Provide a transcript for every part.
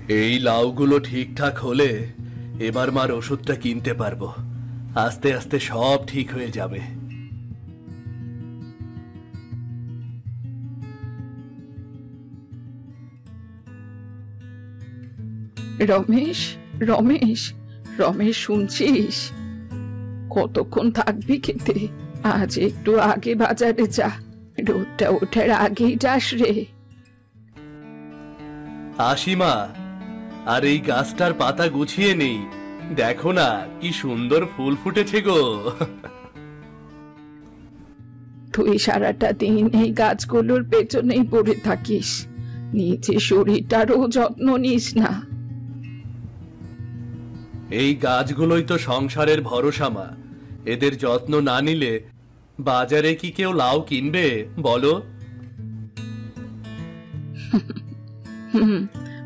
এই লাউগুলো ঠিকঠাক হলে এবার মার ওষুধটা কিনতে পারবো। আস্তে আস্তে সব ঠিক হয়ে যাবে। রমেশ, রমেশ, রমেশ, শুনছিস? কতক্ষণ থাকবি খেতে? আজ একটু আগে বাজারে যা, রোদটা ওঠার আগেই যাস রে। আসি মা। আর এই গাছটার পাতা গুছিয়ে নেই, দেখো না কি সুন্দর ফুল ফুটেছে গো। তুই সারাটা দিন এই গাছগুলোর পেছনেই পড়ে থাকিস, নিজে শরীরটারও যত্ন নিস না। এই গাছগুলোই তো সংসারের ভরসা মা। এদের যত্ন না নিলে বাজারে কি কেউ লাউ কিনবে বলো? হুম,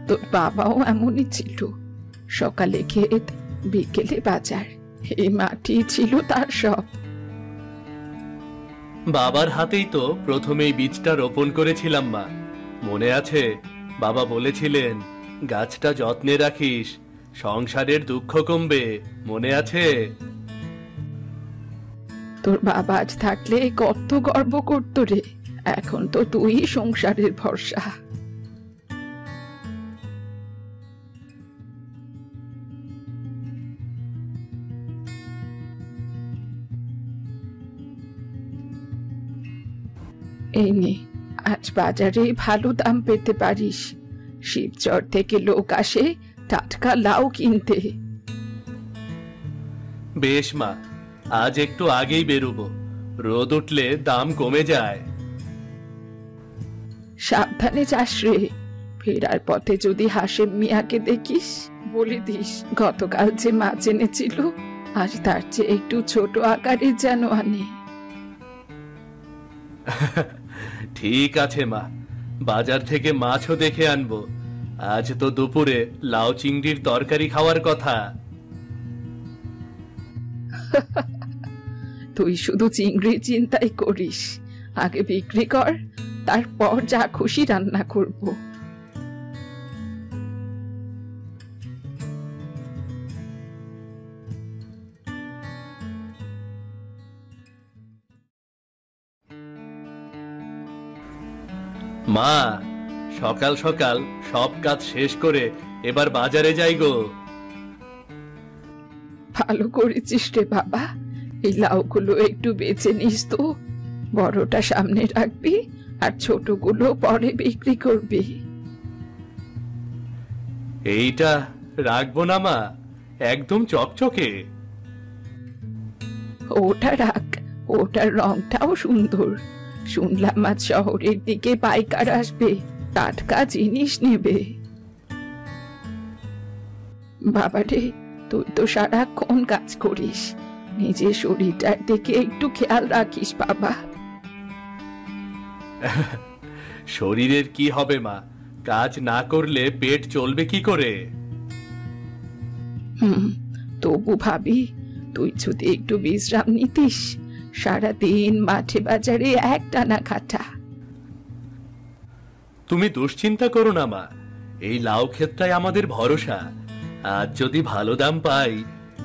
তোর বাবাও এমনই ছিল। সকালে ক্ষেত, বিকেলে বাজার, এই মাটি ছিল তার সব। বাবার হাতেই তো প্রথমেই বীজটা রোপণ করেছিলাম মা। মনে আছে, বাবা বলেছিলেন গাছটা যত্নে রাখিস, সংসারের দুঃখ কমবে, মনে আছে? তোর বাবা আজ থাকলে কত গর্ব করতো রে। এখন তো তুই সংসারের ভরসা। এই নে, আজ বাজারে ভালো দাম পেতে পারিস। শিবচর থেকে লোক আসে টাটকা লাউ কিনতে। বেশ মা, আজ একটু আগেই বেরোবো, রোদ উঠলে দাম কমে যায়। সাবধানে যাস রে। ফেরার পথে যদি হাশেম মিয়াকে দেখিস, বলে দিস গতকাল যে মাছ এনেছিল আজ তার চেয়ে একটু ছোট আকারে যেন আনে। ঠিক আছে মা, বাজার থেকে মাছও দেখে আনবো। আজ তো দুপুরে লাউ চিংড়ির তরকারি খাওয়ার কথা। তুই শুধু চিংড়ি চিন্তাই করিস, আগে বিক্রি কর, তারপর যা খুশি রান্না করব। মা, সকাল সকাল সব কাজ শেষ করে এবার বাজারে যাই গো। ভালো করেছিস রে বাবা। এই লাউগুলো একটু বেছে নিস তো, বড়টা সামনে রাখবি আর ছোটগুলো পরে বিক্রি করবি। এইটা রাখবো না মা, একদম চকচকে। ওটা রাখ, ওটার রংটাও সুন্দর। শুনলাম আজ শহরের দিকে পাইকার আসবে, টাটকা জিনিস নেবে। বাবারে, তুই তো সারাক্ষণ কাজ করিস, নিজের শরীরটার দিকে একটু খেয়াল রাখিস বাবা। শরীরের কি হবে মা, কাজ না করলে পেট চলবে কি করে? হুম, তবু ভাবি তুই যদি একটু বিশ্রাম নিতিস, সারাদিন মাঠে বাজারে একটানা খাটা। তুমি দুশ্চিন্তা করো না মা, এই লাউ ক্ষেতটাই আমাদের ভরসা। আজ যদি ভালো দাম পাই,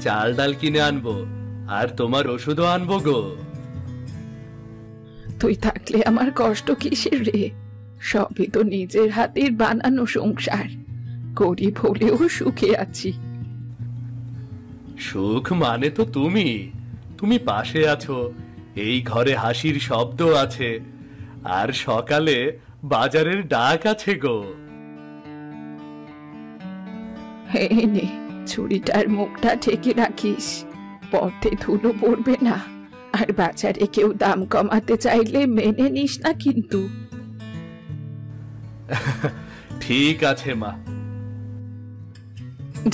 চাল ডাল কিনে আনবো, আর তোমার ওষুধও আনবো গো। তুই থাকলে আমার কষ্ট কিসের রে? সবই তো নিজের হাতের বানানো সংসার, গরিব হলেও সুখে আছি। সুখ মানে তো তুমি, তুমি পাশে আছো, এই ঘরে হাসির শব্দ আছে, আর সকালে বাজারের ডাক আছে গো। এই নে, ছুরিটার মুখটা ঢেকে রাখিস, পথে ধুলো পড়বে না। আর বাজারে কেউ দাম কমাতে চাইলে মেনে নিস না কিন্তু। ঠিক আছে মা।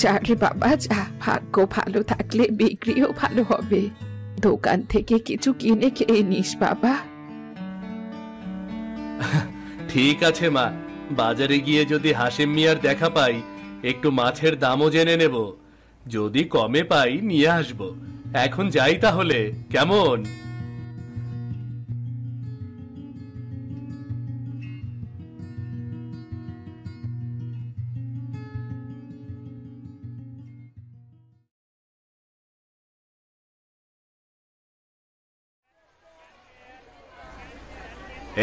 যা রে বাবা যা, ভাগ্য ভালো থাকলে বিক্রিও ভালো হবে। দোকান থেকে কিছু কিনে খেয়ে নিস বাবা। ঠিক আছে মা, বাজারে গিয়ে যদি হাশেম মিয়ার দেখা পাই, একটু মাছের দামও জেনে নেব, যদি কমে পাই নিয়ে আসবো। এখন যাই তাহলে, কেমন?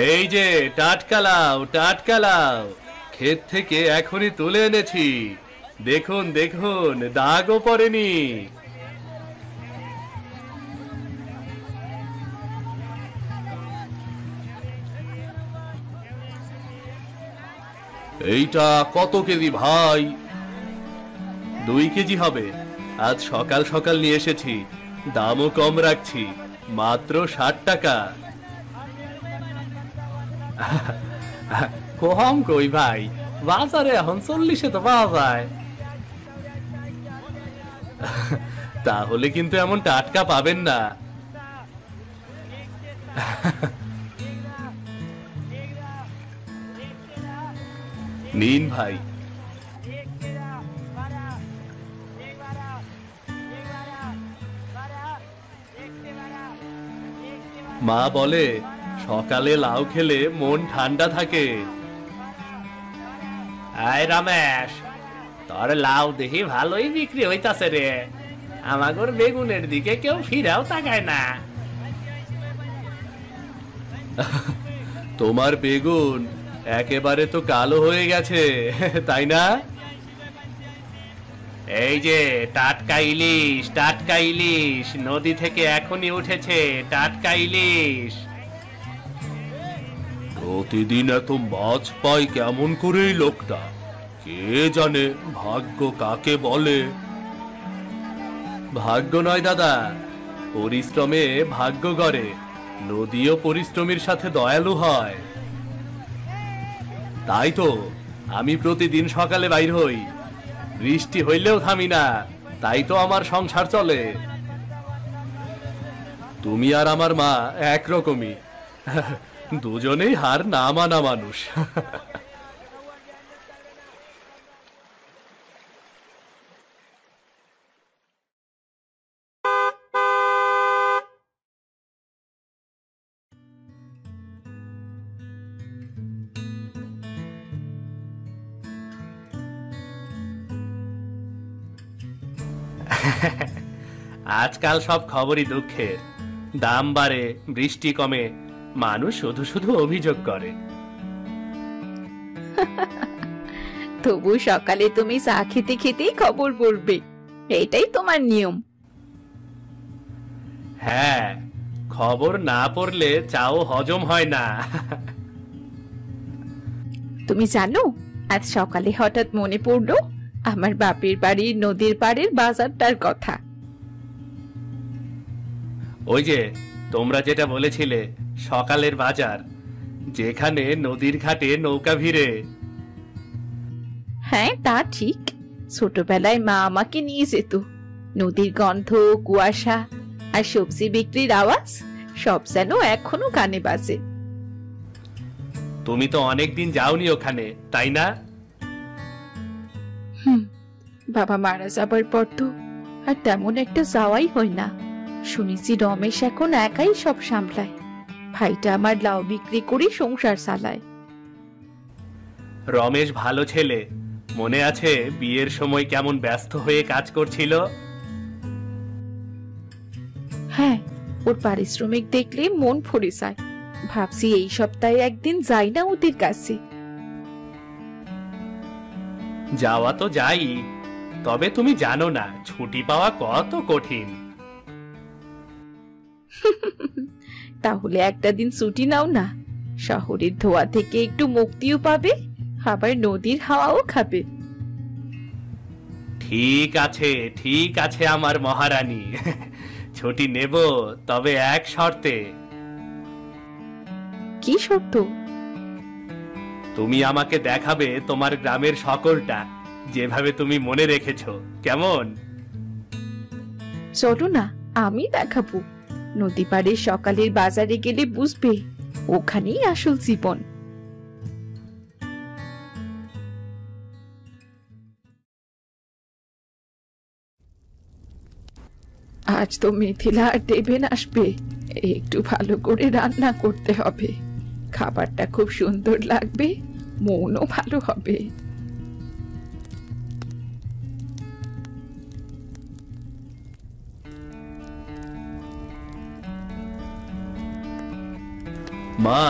এই যে টাটকা লাউ, টাটকা লাউ ক্ষেত থেকে এখনই তুলে এনেছি। দেখুন দেখুন, দাগও পড়েনি। এইটা কত কেজি ভাই? 2 কেজি হবে। আজ সকাল সকাল নিয়ে এসেছি, দামও কম রাখছি, মাত্র 60 টাকা। কম কই ভাই, বাজারে এখন 40-এ তো পাওয়া যায়। তাহলে কিন্তু এমন টাটকা পাবেন না। নিন ভাই। মা বলে সকালে লাউ খেলে মন ঠান্ডা থাকে। আয় রমেশ, তোর লাউ দেখি ভালোই বিক্রি হইতাছে রে। আমাগর বেগুনের দিকে কেউ ফিরাও তাকায় না। তোমার বেগুন একেবারে তো কালো হয়ে গেছে, তাই না? এই যে টাটকা ইলিশ, টাটকা ইলিশ নদী থেকে এখনই উঠেছে, টাটকা ইলিশ। প্রতিদিন এত মাছ পায় কেমন করে এই লোকটা? কে জানে ভাগ্য কাকে বলে। ভাগ্য নয় দাদা, পরিশ্রমে ভাগ্য গড়ে। নদীও পরিশ্রমের সাথে দয়ালু হয়। তাই তো আমি প্রতিদিন সকালে বাইর হই, বৃষ্টি হইলেও থামি না। তাই তো আমার সংসার চলে। তুমি আর আমার মা একরকমই, দুজনেই হার না মানা মানুষ। আজকাল সব খবরই দুঃখের। দাম বাড়ে, বৃষ্টি কমে, মানুষ শুধু শুধু অভিযোগ করে। তবু সকালে তুমি চা খেতে খেতেই খবর পড়বে, এটাই তোমার নিয়ম। হ্যাঁ, খবর না পড়লে চাও হজম হয় না। তুমি জানো, আজ সকালে হঠাৎ মনে পড়লো আমার বাপের বাড়ির নদীর পাড়ের বাজারটার কথা। ওই যে তোমরা যেটা বলেছিলে, সকালের বাজার, যেখানে নদীর ঘাটে নৌকা ভিড়ে। হ্যাঁ, তা ঠিক। ছোটবেলায় মা আমাকে নিয়ে যেত। নদীর গন্ধ, কুয়াশা আর সবজি বিক্রির আওয়াজ সব যেন এখনো কানে বাজে। তুমি তো অনেকদিন যাওনি ওখানে, তাই না? বাবা মারা যাবার পর তো আর তেমন একটা যাওয়াই হয় না। শুনেছি রমেশ এখন একাই সব সামলায়। ভাইটা আমার লাউ বিক্রি করে সংসার চালায়। রমেশ ভালো ছেলে। মনে আছে বিয়ের সময় কেমন ব্যস্ত হয়ে কাজ করছিল? হ্যাঁ, ওর পারিশ্রমিক দেখলে মন ভরে যায়। ভাবছি এই সপ্তাহে একদিন যাই না ওদের কাছে। যাওয়া তো যাই, তবে তুমি জানো না ছুটি পাওয়া কত কঠিন। তাহলে একটা দিন ছুটি নাও না, শহরের ধোয়া থেকে একটু মুক্তিও পাবে, আবার নদীর হাওয়াও খাবে। ঠিক আছে, ঠিক আছে আমার মহারানী, ছুটি নেব, তবে এক শর্তে। কি শর্ত? তুমি আমাকে দেখাবে তোমার গ্রামের সকলটা, যেভাবে তুমি মনে রেখেছো, কেমন? চলো না, আমি দেখাবো। নদী পাড়ে সকালের বাজারে গেলে বুঝবে ওখানেই আসল জীবন। আজ তো মিথিলা আর দেবেন আসবে, একটু ভালো করে রান্না করতে হবে। খাবারটা খুব সুন্দর লাগবে, মনও ভালো হবে। মা,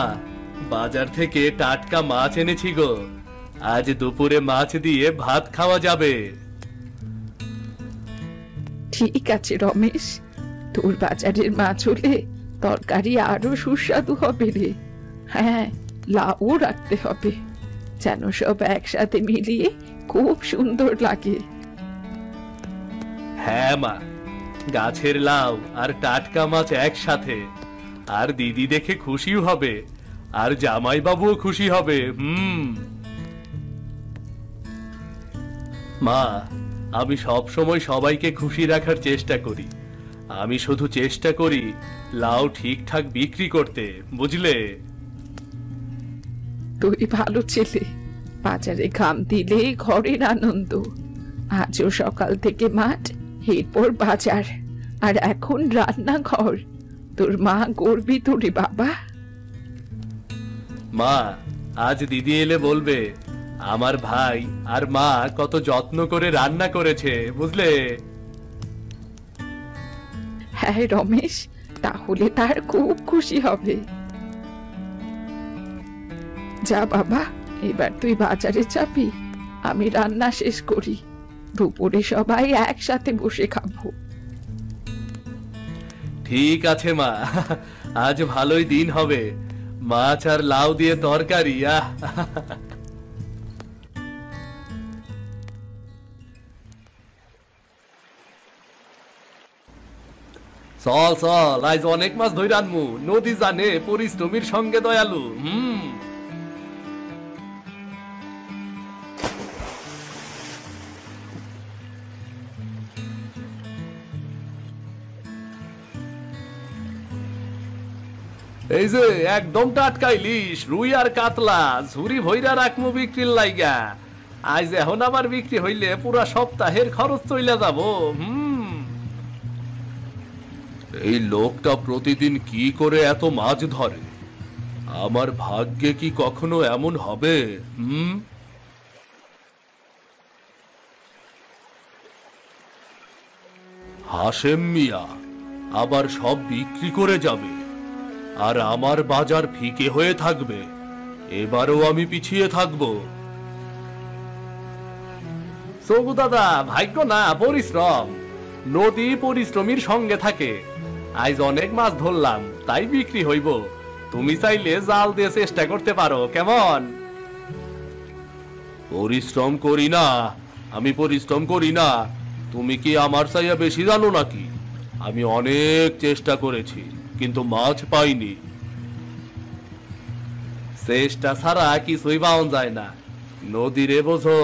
বাজার থেকে টাটকা মাছ এনেছি গো। আজ দুপুরে মাছ দিয়ে ভাত খাওয়া যাবে। ঠিক আছে রমেশ, তোর বাজারের মাছ হলে তরকারি আরো সুস্বাদু হবে রে। হ্যাঁ, লাউও রাখতে হবে, যেন সব একসাথে মিলিয়ে খুব সুন্দর লাগে। হ্যাঁ মা, গাছের লাউ আর টাটকা মাছ একসাথে, আর দিদি দেখে খুশিও হবে, আর জামাইবাবুও খুশি হবে। মা, আমি সব সময় সবাইকে খুশি রাখার চেষ্টা করি। আমি শুধু চেষ্টা করি লাউ ঠিকঠাক বিক্রি করতে, বুঝলে? তুই ভালো ছেলে, বাজারে ঘাম দিলে ঘরের আনন্দ। আজও সকাল থেকে মাঠ, এরপর বাজার, আর এখন রান্নাঘর। তোর মা গর্বিত রে বাবা। মা, আজ দিদি এলে বলবে আমার ভাই আর মা কত যত্ন করে রান্না করেছে, বুঝলে? হ্যাঁ রমেশ, তাহলে তার খুব খুশি হবে। যা বাবা, এবার তুই বাজারে যাবি, আমি রান্না শেষ করি। দুপুরে সবাই একসাথে বসে খাবো। ঠিক আছে মা, আজ ভালোই দিন হবে। মাছ আর লাউ দিয়ে তরকারি। চল চল, আজ অনেক মাছ ধরে আনমু। নদী জানে পরিশ্রমীর সঙ্গে দয়ালু। এই যে একদম টাটকা ইলিশ, রুই আর কাতলা ঝুরি ভইরা রাখমু বিক্রির লাইগা। আজ এখন আমার বিক্রি হইলে পুরা সপ্তাহের খরচ চইলা যাব। এই লোকটা প্রতিদিন কি করে এত মাছ ধরে? আমার ভাগ্যে কি কখনো এমন হবে? হাশেম মিয়া আবার সব বিক্রি করে যাবে, আর আমার বাজার ফিকে হয়ে থাকবে। এবারও আমি পিছিয়ে থাকবো। সবু দাদা, ভাগ্য না পরিশ্রম। নদী পরিশ্রমীর সঙ্গে থাকে। আজ অনেক মাছ ধরলাম, তাই বিক্রি হইব। তুমি চাইলে জাল দিয়ে চেষ্টা করতে পারো, কেমন? পরিশ্রম করি না? আমি পরিশ্রম করি না? তুমি কি আমার চাইয়া বেশি জানো নাকি? আমি অনেক চেষ্টা করেছি, কিন্তু মাছ পাইনি। চেষ্টা ছাড়া কিছুই পাওয়া যায় না। নদীরে বোঝো,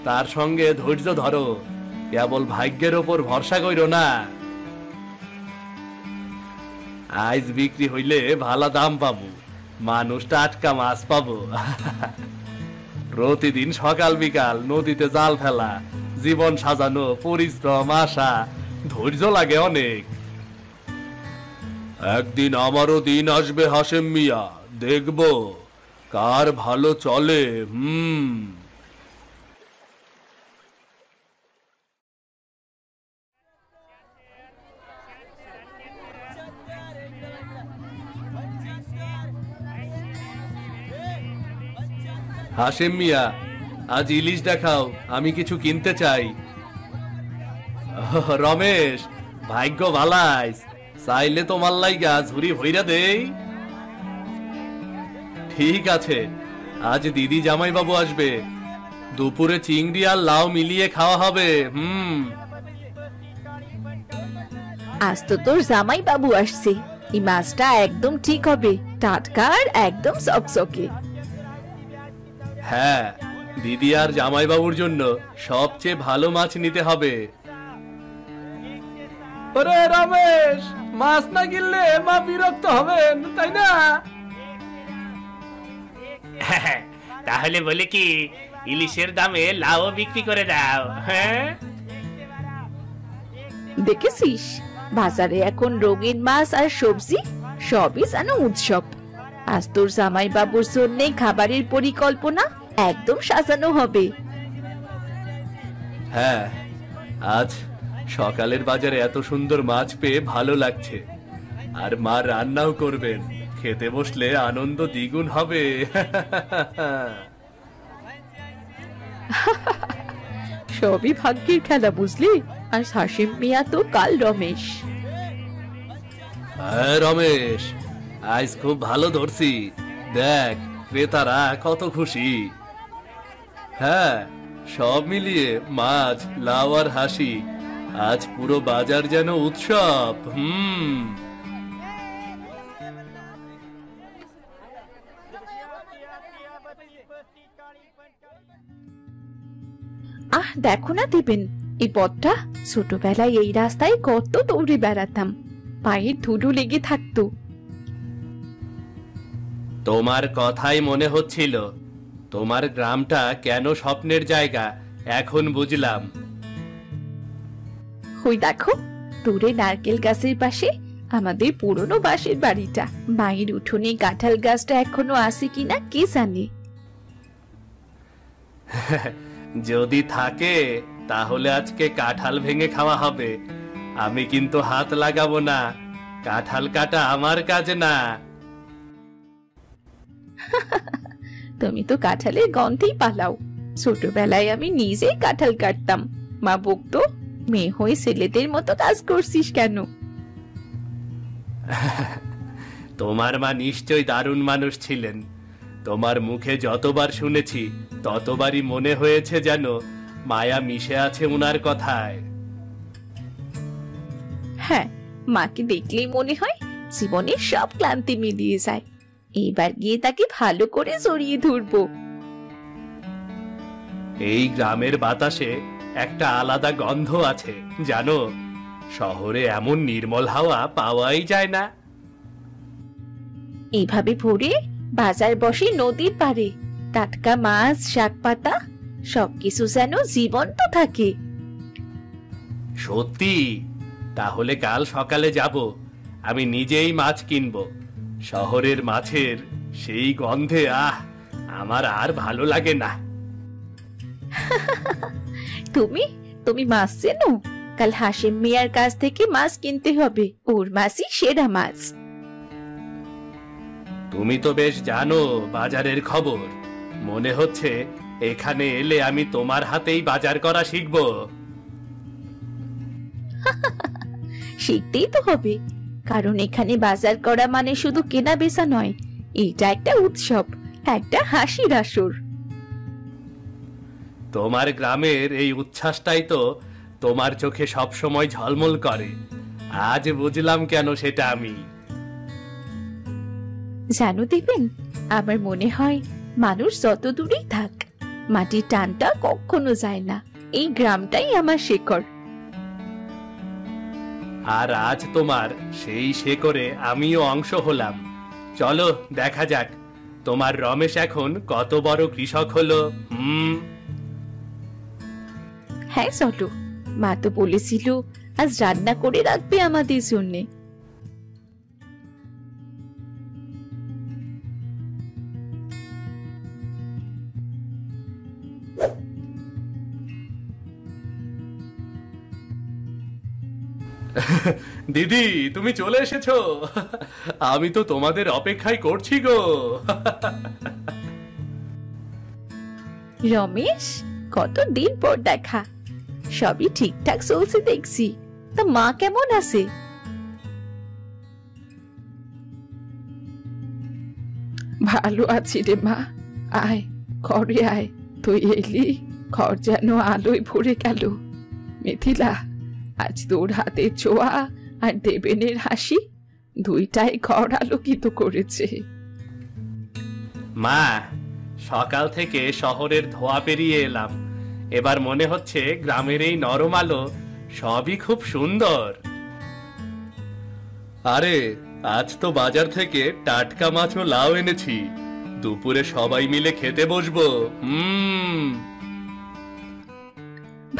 তার সঙ্গে ধৈর্য ধরো। কেবল ভাগ্যের ওপর ভরসা কইরো না। আজ বিক্রি হইলে ভালো দাম পাবো, মানুষ টাটকা মাছ পাবো। প্রতিদিন সকাল বিকাল নদীতে জাল ফেলা, জীবন সাজানো, পরিশ্রম, আশা, ধৈর্য লাগে অনেক। একদিন আমারও দিন আসবে হাশেম মিয়া, দেখবো কার ভালো চলে। হাশেম মিয়া, আজ ইলিশ দেখাও, আমি কিছু কিনতে চাই। রমেশ, ভাগ্য ভালাইস, চাইলে তোমার লাইগা ঝুরি ভইরা দেই। ঠিক আছে, আজ দিদি জামাই বাবু আসবে, দুপুরে চিংড়ি আর লাউ মিলিয়ে খাওয়া হবে। আজ তো তোর জামাই বাবু আসছে, এই মাছটা একদম ঠিক হবে, টাটকা আর একদম চকচকে। হ্যাঁ, দিদি আর জামাই বাবুর জন্য সবচেয়ে ভালো মাছ নিতে হবে। ওরে রমেশ, মাছ না কিনলে মা বিরক্ত হবেন, তাই না? তাহলে বলে কি, ইলিশের দামে লাউ বিক্রি করে দাও। হ্যাঁ, দেখেছিস বাজারে এখন রঙিন মাছ আর সবজি সবই যেন উৎসব। আজ তোর জামাই বাবুর জন্য খাবারের পরিকল্পনা একদম সাজানো হবে। হ্যাঁ, আজ সকালের বাজারে এত সুন্দর মাছ পেয়ে ভালো লাগছে। আর মা রান্নাও করবেন, খেতে বসলে আনন্দ দ্বিগুণ হবে। সবই ভাগ্যের খেলা, বুঝলি? আর হাসিম মিয়া তো কাল রমেশ। হ্যাঁ রমেশ, আজ খুব ভালো ধরছি। দেখ ক্রেতারা কত খুশি। হ্যাঁ, সব মিলিয়ে মাছ, লাউ আর হাসি, আজ পুরো বাজার যেন উৎসব। আহ দেখো না দিবেন, এই পথটা ছোটবেলায় এই রাস্তায় কত দৌড়ে বেড়াতাম, পায়ের ধুলো লেগে থাকতো। তোমার কথাই মনে হচ্ছিল। তোমার গ্রামটা কেন স্বপ্নের জায়গা এখন বুঝলাম। ওই দেখো দূরে নারকেল গাছের পাশে আমাদের পুরনো বাঁশের বাড়িটা। মায়ের উঠোনে কাঁঠাল গাছটা এখনো আছে কিনা কে জানে। যদি থাকে তাহলে আজকে কাঁঠাল ভেঙে খাওয়া হবে। আমি কিন্তু হাত লাগাবো না, কাঁঠাল কাটা আমার কাজ না। তুমি তো কাঁঠালের গন্ধেই পালাও। ছোটবেলায় আমি নিজেই কাঁঠাল কাটতাম, মা বকতো, মেয়ে হয়ে ছেলেদের মতো কাজ করছিস কেন। তোমার মা নিশ্চয়ই দারুণ মানুষ ছিলেন। তোমার মুখে যতবার শুনেছি ততবারই মনে হয়েছে যেন মায়া মিশে আছে উনার কথায়। হ্যাঁ, মাকে দেখলেই মনে হয় জীবনের সব ক্লান্তি মিলিয়ে যায়। এবার গিয়ে তাকে ভালো করে জড়িয়ে ধরবো। এই গ্রামের বাতাসে একটা আলাদা গন্ধ আছে জানো, শহরে এমন নির্মল হাওয়া পাওয়াই যায় না। এইভাবে ভোরে বাজার বসে নদীর পাড়ে, টাটকা মাছ, শাক পাতা, সবকিছু যেন জীবন্ত থাকে। সত্যি? তাহলে কাল সকালে যাব, আমি নিজেই মাছ কিনবো। শহরের মাছের সেই গন্ধে আমার আর ভালো লাগে না। তুমি তুমি মাছ চেনো? কাল হাসিম মিয়ার কাছ থেকে মাছ কিনতে হবে, ওর মাছই সেরা মাছ। তুমি তো বেশ জানো বাজারের খবর। মনে হচ্ছে এখানে এলে আমি তোমার হাতেই বাজার করা শিখবো। শিখতেই তো হবে, কারণ এখানে বাজার করা মানে শুধু কেনা বেচা নয়, এটা একটা উৎসব, একটা হাসির আসর। তোমার গ্রামের এই উচ্ছ্বাসটাই তো তোমার চোখে সবসময় ঝলমল করে। আজ বুঝলাম কেন সেটা আমি। জানো দিবেন, আমার মনে হয় মানুষ যত দূরেই থাক, মাটির টানটা কখনো যায় না। এই গ্রামটাই আমার শেকড়। আর আজ তোমার সেই শেকড়ে আমিও অংশ হলাম। চলো দেখা যাক তোমার রমেশ এখন কত বড় কৃষক হলো। হ্যাঁ চলো, মা তো বলেছিল আজ রান্না করে রাখবে আমাদের জন্যে। দিদি, তুমি চলে এসেছো? আমি তো তোমাদের অপেক্ষায় করছি গো। রমেশ, কতদিন পর দেখা। সবই ঠিকঠাক চলছে দেখছি। তা মা কেমন আছে? ভালো আছি রে মা। আয় ঘরে আয়, তুই এলি, ঘর যেন আলোয় ভরে গেল। মিথিলা, আজ তোর হাতের ছোঁয়া আর দেবেনের হাসি দুইটাই ঘর আলোকিত করেছে। মা, সকাল থেকে শহরের ধোঁয়া পেরিয়ে এলাম, এবার মনে হচ্ছে গ্রামের এই নরম আলো সবই খুব সুন্দর। আরে আজ তো বাজার থেকে টাটকা মাছ ও লাউ এনেছি, দুপুরে সবাই মিলে খেতে বসবো।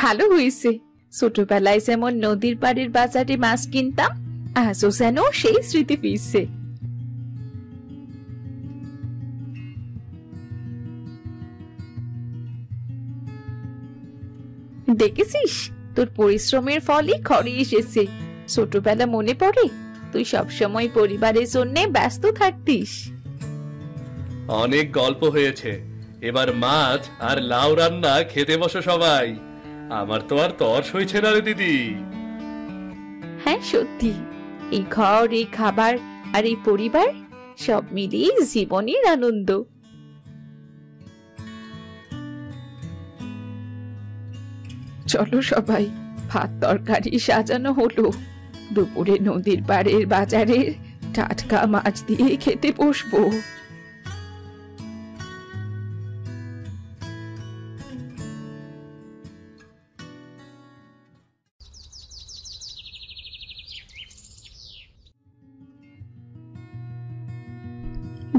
ভালো হয়েছে। ছোটবেলায় যেমন নদীর পাড়ের বাজারে মাছ কিনতাম, আজও যেন সেই স্মৃতি ফিরছে। দেখেছিস, তোর পরিশ্রমের ফলই ঘরে এসেছে। ছোটবেলা মনে পড়ে? তুই সবসময় পরিবারের জন্য ব্যস্ত থাকতিস। অনেক গল্প হয়েছে, এবার মাছ আর লাউ রান্না খেতে বসো সবাই। আমার তো আর তর্স হয়েছে না রে দিদি। হ্যাঁ সত্যি, এই ঘর, এই খাবার আর এই পরিবার সব মিলিয়ে জীবনের আনন্দ। চলো সবাই, ভাত তরকারি সাজানো হলো। দুপুরে নদীর পাড়ের বাজারের টাটকা মাছ দিয়ে খেতে বসবো।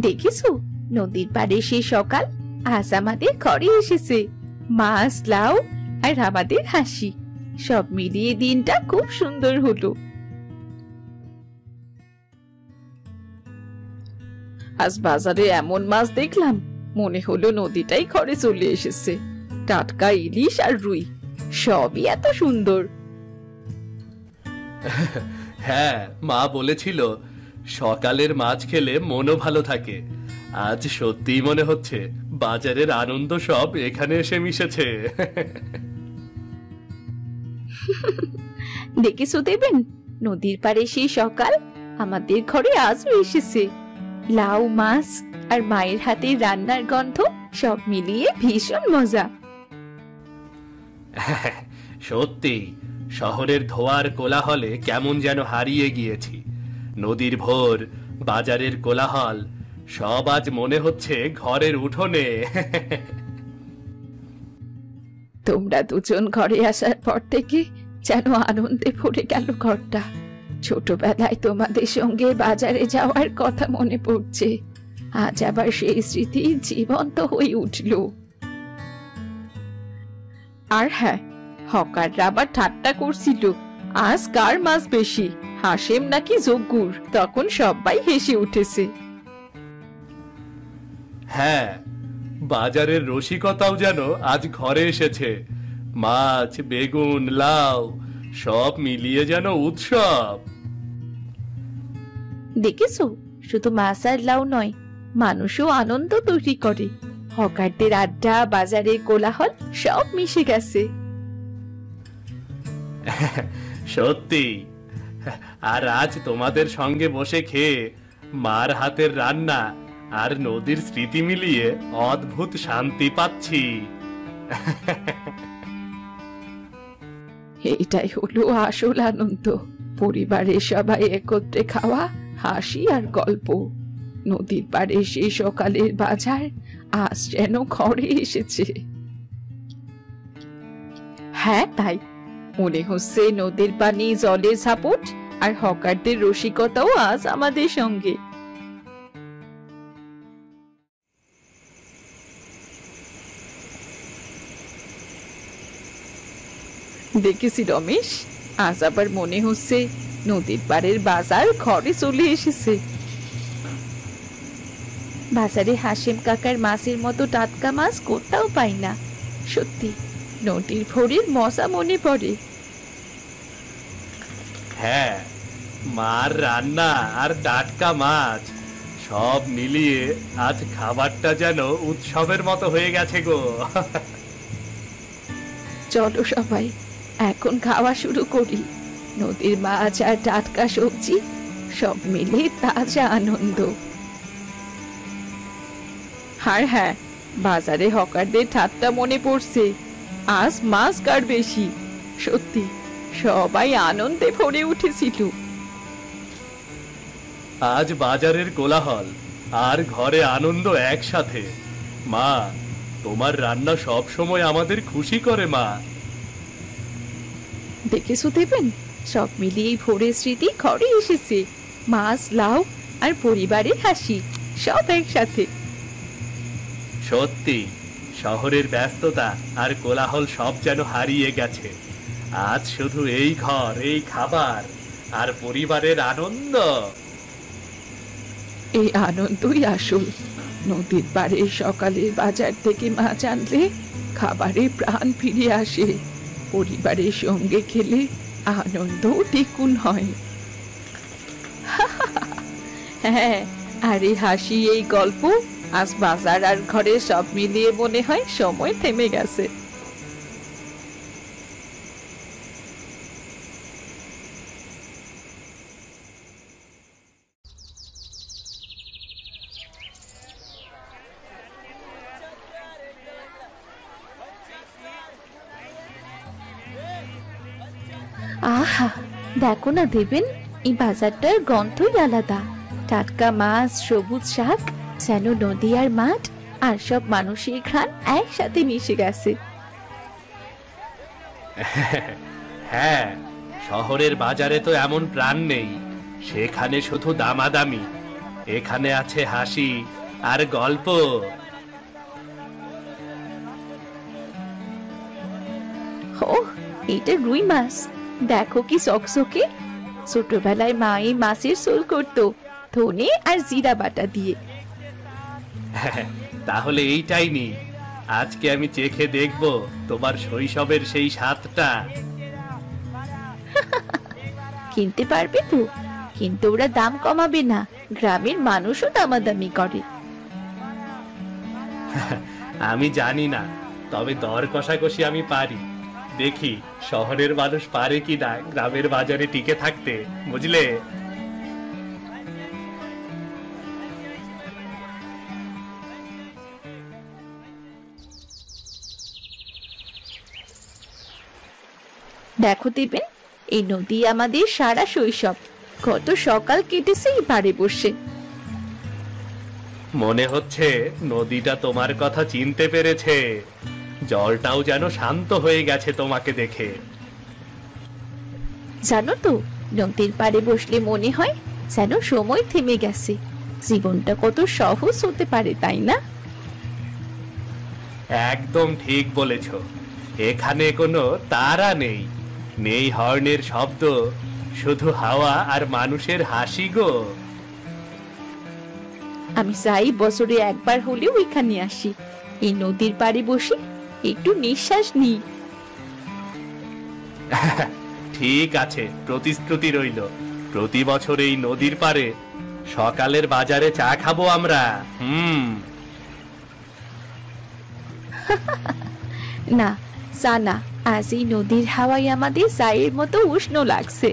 দেখিছো নদীর পাড়ে সেই সকাল, আজ আমাদের ঘরে এসেছে। মাছ, লাউ আর আমাদের হাসি, সব মিলিয়ে দিনটা খুব সুন্দর হলো। আজ বাজারে এমন মাছ দেখলাম, মনে হলো নদীটাই ঘরে চলে এসেছে। টাটকা ইলিশ আর রুই, সবই এত সুন্দর। হ্যাঁ, মা বলেছিল সকালের মাছ খেলে মনও ভালো থাকে। আজ সত্যিই মনে হচ্ছে বাজারের আনন্দ সব এখানে এসে মিশেছে। দেখিছো দেবেন, নদীর পাড়ে সেই সকাল আমাদের ঘরে আজও এসেছে। লাউ, মাছ আর মায়ের হাতের রান্নার গন্ধ সব মিলিয়ে ভীষণ মজা। সত্যি, শহরের ধোয়ার কোলাহলে কেমন যেন হারিয়ে গিয়েছি। নদীর ভোর, বাজারের কোলাহল সব আজ মনে হচ্ছে ঘরের উঠোনে। তোমরা দুজন ঘরে আসার পর থেকে যেন আনন্দে ভরে গেল ঘরটা। ছোটবেলায় তোমাদের সঙ্গে বাজারে যাওয়ার কথা মনে পড়ছে। আজ আবার সেই স্মৃতি জীবন্ত হয়ে উঠল। আর হ্যাঁ, হকাররা আবার ঠাট্টা করছিল, আজ কার মাছ বেশি, হাসেম নাকি জগ্গুর। তখন সবাই হেসে উঠেছে। হ্যাঁ, বাজারের রসিকতাও যেন আজ ঘরে এসেছে। মাছ, বেগুন, লাউ সব মিলিয়ে যেন উৎসব। দেখেছো, শুধু মাছ আর লাউ নয়, মানুষও আনন্দ তৈরি করে। হকারদের আড্ডা, বাজারের কোলাহল সব মিশে গেছে। সত্যি, আর আজ তোমাদের সঙ্গে বসে খেয়ে মার হাতের রান্না আর নদীর স্মৃতি মিলিয়ে অদ্ভুত শান্তি পাচ্ছি। এইটাই হলো আসল আনন্দ, পরিবারের সবাই একত্রে খাওয়া, হাসি আর গল্প। নদীর পাড়ে সেই সকালের বাজার আজ যেন ঘরে এসেছে। হ্যাঁ তাই, মনে হচ্ছে নদীর পানি, জলের ঝাপট আর হকারদের রসিকতাও আজ আমাদের সঙ্গে। দেখেছি রমেশ, আজ আবার মনে হচ্ছে নদীর পাড়ের বাজার ঘরে চলে এসেছে। বাজারে হাসেম কাকার মাছের মতো টাটকা মাছ কোথাও পাই না। সত্যি, নদীর ভোরের মজা মনে পড়ে। হ্যাঁ, মার রান্না আর টাটকা মাছ সব মিলিয়ে আজ খাবারটা যেন উৎসবের মতো হয়ে গেছে গো। চলো সবাই, এখন খাওয়া শুরু করি। নদীর মাছ আর টাটকা সবজি সব মিলে তাজা আনন্দ। আর হ্যাঁ, বাজারে হকারদের ঠাট্টা মনে পড়ছে, আজ মাছ কার বেশি। সত্যি, সবাই আনন্দে ভরে উঠেছিল। আজ বাজারের কোলাহল আর ঘরে আনন্দ একসাথে। মা, তোমার রান্না সব সময় আমাদের খুশি করে মা। দেখেছো দেবেন, সব মিলিয়ে ভোরের স্মৃতি ঘরে এসেছে। মাছ, লাউ আর পরিবারের হাসি সব একসাথে। সত্যি, শহরের ব্যস্ততা আর কোলাহল সব যেন হারিয়ে গেছে। আজ শুধু এই ঘর, এই খাবার আর পরিবারের আনন্দ। এই আনন্দই আসল। নদীর পাড়ের সকালের বাজার থেকে মাছ আনলে খাবারে প্রাণ ফিরে আসে। পরিবারের সঙ্গে খেলে আনন্দ দ্বিগুণ হয়। হ্যাঁ, আর এই হাসি, এই গল্প, আজ বাজার আর ঘরে সব মিলিয়ে মনে হয় সময় থেমে গেছে। আহা, দেখো না দেবেন, এই বাজারটার গন্ধই আলাদা। টাটকা মাছ, সবুজ শাক, যেন নদী আর মাঠ আর সব মানুষের ঘ্রাণ একসাথে মিশে গেছে। হ্যাঁ, শহরের বাজারে তো এমন প্রাণ নেই, সেখানে শুধু দামাদামি। এখানে আছে হাসি আর গল্প। ও, এটা রুই মাছ, দেখো কি চকচকে। ছোটবেলায় মা এই মাছের ঝোল করতো ধনে আর জিরা বাটা দিয়ে। তাহলে এইটাই নি, আজকে আমি চেখে দেখব তোমার শৈশবের সেই স্বাদটা। কিনতে পারবে তো, কিন্তু ওরা দাম কমাবে না, গ্রামের মানুষও দামাদামি করে। আমি জানি না, তবে দর কষাকষি আমি পারি। দেখি শহরের মানুষ পারে কি না গ্রামের বাজারে টিকে থাকতে, বুঝলে? দেখো দেবেন, এই নদী আমাদের সারা শৈশব। কত সকাল কেটেছে এই পাড়ে বসে। মনে হচ্ছে নদীটা তোমার কথা চিনতে পেরেছে। জলটাও যেন শান্ত হয়ে গেছে তোমাকে দেখে। জানো তো, নদীর পাড়ে বসলে মনে হয় যেন সময় থেমে গেছে। জীবনটা কত সহজ হতে পারে, তাই না? একদম ঠিক বলেছ। এখানে কোনো তারা নেই, নেই হর্নের শব্দ, শুধু হাওয়া আর মানুষের হাসি গো। আমি চাই বছরে একবার হলেও এখানে আসি, এই নদীর পাড়ে বসে একটু নিঃশ্বাস নিই। ঠিক আছে, প্রতিশ্রুতি রইল। প্রতি বছর এই নদীর পাড়ে সকালের বাজারে চা খাবো আমরা। না, চা না, আজ এই নদীর হাওয়াই আমাদের চায়ের মতো উষ্ণ লাগছে।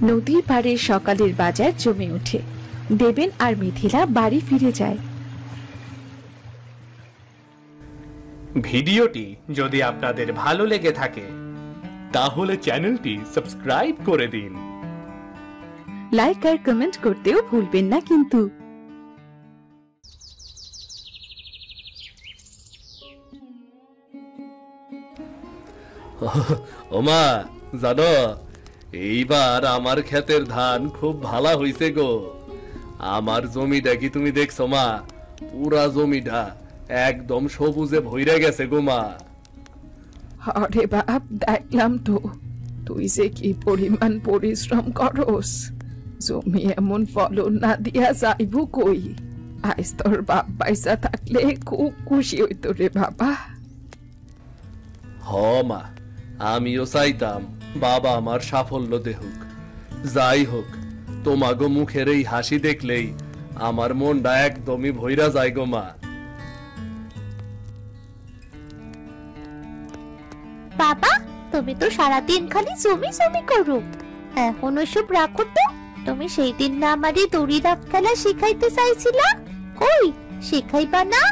নদীর পাড়ে সকালের বাজার জমে ওঠে। দেবেন আর মিথিলা বাড়ি ফিরে যায়। ভিডিওটি যদি আপনাদের ভালো লেগে থাকে তাহলে চ্যানেলটি সাবস্ক্রাইব করে দিন। লাইক আর কমেন্ট করতেও ভুলবেন না কিন্তু। ওমা, জানো এইবার আমার ক্ষেতের ধান খুব ভালো হইছে গো। আমার জমিটা কি তুমি দেখছো মা? পুরা জমিটা একদম সবুজে ভইরা গেছে গো মা। আরে বাপ, দেখলাম তো তুই যে কি পরিমাণ পরিশ্রম করস। জমি এমন ফলন না দিয়া যাইব কই? আজ তোর বাপ পয়সা থাকলে খুব খুশি হইতো রে বাবা। হ মা, আমিও চাইতাম বাবা আমার সাফল্য দেহুক। যাই হোক, তোমাগো মুখের এই হাসি দেখলেই আমার মনটা একদমই ভইরা যায় গো মা। বাবা, তুমি তো সারাদিন খালি জমি জমি করো, এখন ওসব রাখো তো। তুমি সেই দিন না আমাদের দড়ি লাফ খেলা শিখাইতে চাইছিলা, কই শিখাইবা না?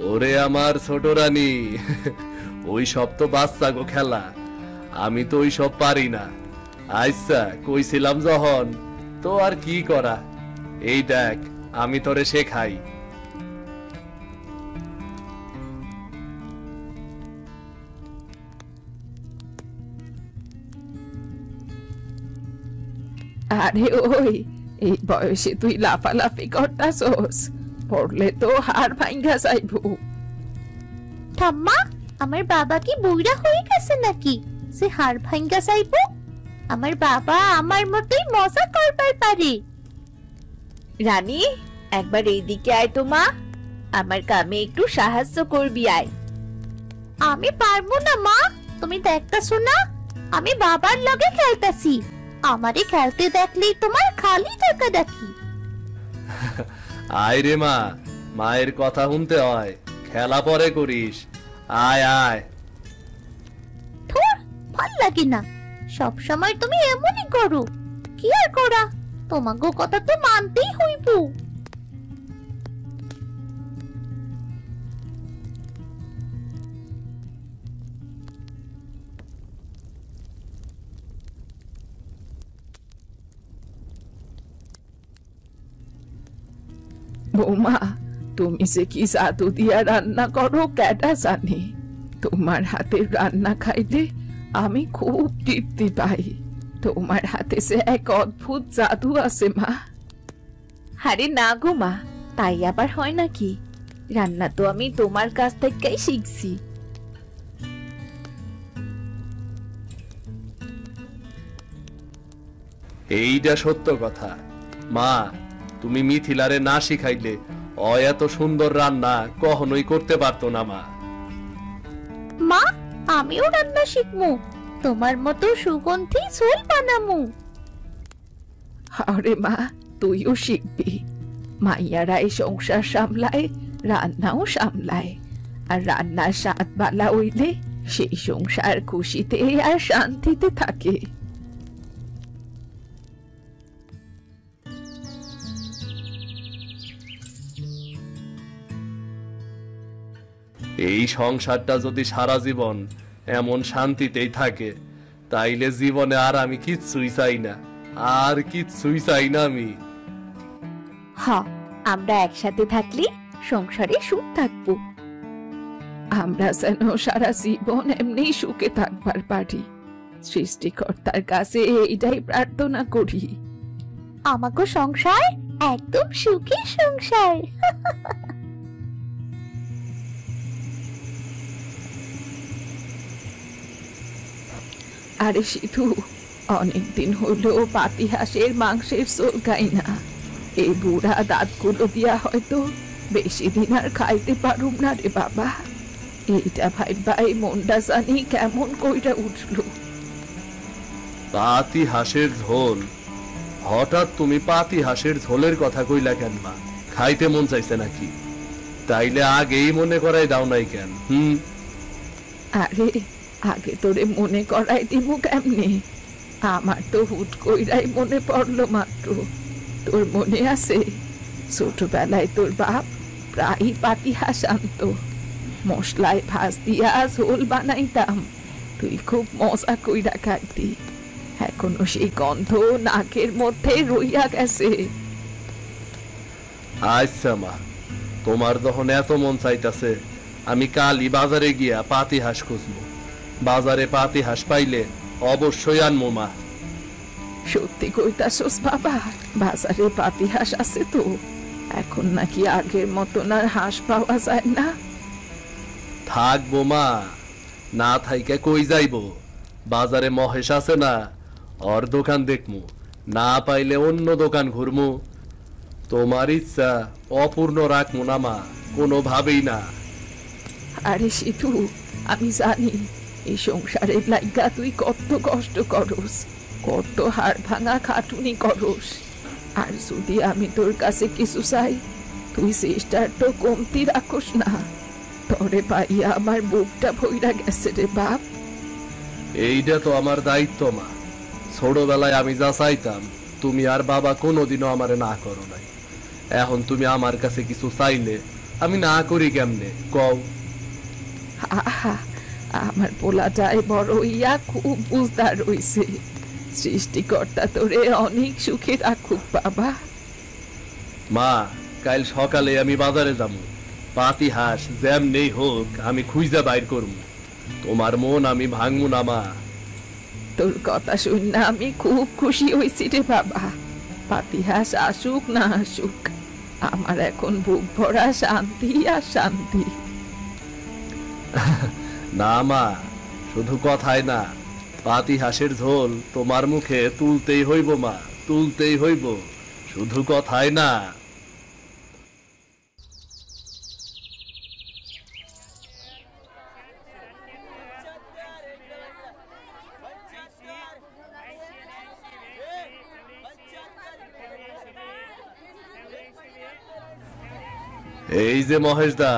ওরে আমার ছোট রানী, ওই সব তো বাচ্চা গো খেলা, আমি তো ওই সব পারি না। আচ্ছা, কইছিলাম যখন, তো আর কি করা। এই দেখ, আমি তোরে শেখাই। আরে ওই, এই বয়সে তুই লাফালাফি করতাছস, পড়লে তো হাড় ভাঙ্গা যাইব। ঠাম্মা, আমার বাবা কি বুইড়া হয়ে গেছে নাকি সে হাড় ভাঙ্গা যাইবো? আমার বাবা আমার মতোই মজা করবার পারে। রানী, একবার এইদিকে আয় তো মা, আমার কামে একটু সাহায্য করবি আয়। আমি পারবো না মা, তুমি দেখতাছো না আমি বাবার লগে খেলতাছি। আমারে খেলতে দেখলেই তোমার খালি টাকা দেখি। আয় রে মা, মায়ের কথা শুনতে হয়, খেলা পরে করিস। আয় আয়। ধুর, ভাল লাগে না, সব সময় তুমি এমনই করো। কি আর করা, তোমাগো কথা তো মানতেই হইব। বৌমা, তুমি যে কি জাদু দিয়া রান্না করো কেডা জানে। তোমার হাতের রান্না খাইলে আমি খুব তৃপ্তি পাই। তোমার হাতে যে এক অদ্ভুত জাদু আছে মা। আরে না গো মা, তাই আবার হয় নাকি? রান্না তো আমি তোমার কাছ থেকেই শিখছি। এইটা সত্য কথা মা। তুমি মিথিলারে না শিখাইলে ও এত সুন্দর রান্না কখনোই করতে পারতো না মা। মা, আমিও রান্না শিখমু, তোমার মতো সুগন্ধি ঝোল বানামু। আরে মা, তুইও শিখবি। মাইয়ারা এই সংসার সামলায়, রান্নাও সামলায়। আর রান্নার স্বাদ বালা হইলে সেই সংসার খুশিতে আর শান্তিতে থাকে। এই সংসারটা যদি সারা জীবন এমন শান্তিতেই থাকে, তাইলে জীবনে আর আমি কিচ্ছুই চাই না, আর কিচ্ছুই চাই না আমি। হ, আমরা একসাথে থাকলে সংসারে সুখ থাকবো। আমরা যেন সারা জীবন এমনি সুখে থাকবার পারি, সৃষ্টিকর্তার কাছে এইটাই প্রার্থনা করি। আমাগো সংসার একদম সুখী সংসার। আরে সিধু, অনেকদিন হলো পাতি হাঁসের মাংসের ঝোল খাই না। এই বুড়া দাঁতগুলো দিয়া হয়তো বেশি দিন আর খাইতে পারুম না রে বাবা। এইটা ভাই মনটা জানি কেমন কইরা উঠলো। পাতি হাঁসের ঝোল? হঠাৎ তুমি পাতি হাঁসের ঝোলের কথা কইলা কেন মা? খাইতে মন চাইছে নাকি? তাইলে আগেই মনে করাই দাও নাই কেন? আরে আগে তোরে মনে করাই দিমু কেমনে? আমার তো হুট কইরাই মনে পড়লো মাত্র। তোর মনে আছে ছোটবেলায় তোর বাপ প্রায় পাতি হাঁস আনতো, মশলায় ভাজ দিয়া ঝোল বানাইতাম, তুই খুব মজা কইরা খাইতি। এখনো সেই গন্ধ নাকের মধ্যে রইয়া গেছে। আচ্ছা মা, তোমার যখন এত মন চাইতাছে, আমি কালই বাজারে গিয়া পাতি হাঁস খুঁজবো। বাজারে পাতি হাঁস পাইলে অবশ্যই আনবো মা। সত্যি কইতাছস বাবা? বাজারে পাতি হাঁস আছে তো? এখন নাকি আগের মতন আর হাঁস পাওয়া যায় না? থাকবো মা, না থাইকে কই যাইবো? বাজারে মহেশ আছে না, ওর দোকান দেখমু, না পাইলে অন্য দোকান ঘুরমু। তোমার ইচ্ছা অপূর্ণ রাখমু না মা, কোনোভাবেই না। আরে সিধু, আমি জানি এই সংসারের লাইগা তুই কত কষ্ট করস, কত হাড় ভাঙা খাটুনি করস। আর যদি আমি তোর কাছে কিছু চাই, তুই চেষ্টার তো কমতি রাখোস না। তোরে পাইয়া আমার বুকটা ভইরা গেছে রে বাপ। এইটা তো আমার দায়িত্ব মা। ছোটবেলায় আমি যা চাইতাম তুমি আর বাবা কোনোদিনও আমারে না করো নাই। এখন তুমি আমার কাছে কিছু চাইলে আমি না করি কেমনে কও? আহা, আমার পোলাটাই বড় ইয়া খুব বুঝদার হইছে। সৃষ্টিকর্তা তোরে অনেক সুখে রাখুক বাবা। মা, কাল সকালে আমি বাজারে যাবো। পাতি হাঁস যেমনেই হোক আমি খুঁজা বাইর করবো। তোমার মন আমি ভাঙবো না মা। তোর কথা শুনে আমি খুব খুশি হয়েছি রে বাবা। পাতি হাঁস আসুক না আসুক, আমার এখন বুক ভরা শান্তি আর শান্তি। না মা, শুধু কথাই না, পাতি হাঁসের ঝোল তোমার মুখে তুলতেই হইব মা, তুলতেই হইব, শুধু কথাই না। এই যে মহেশ দা,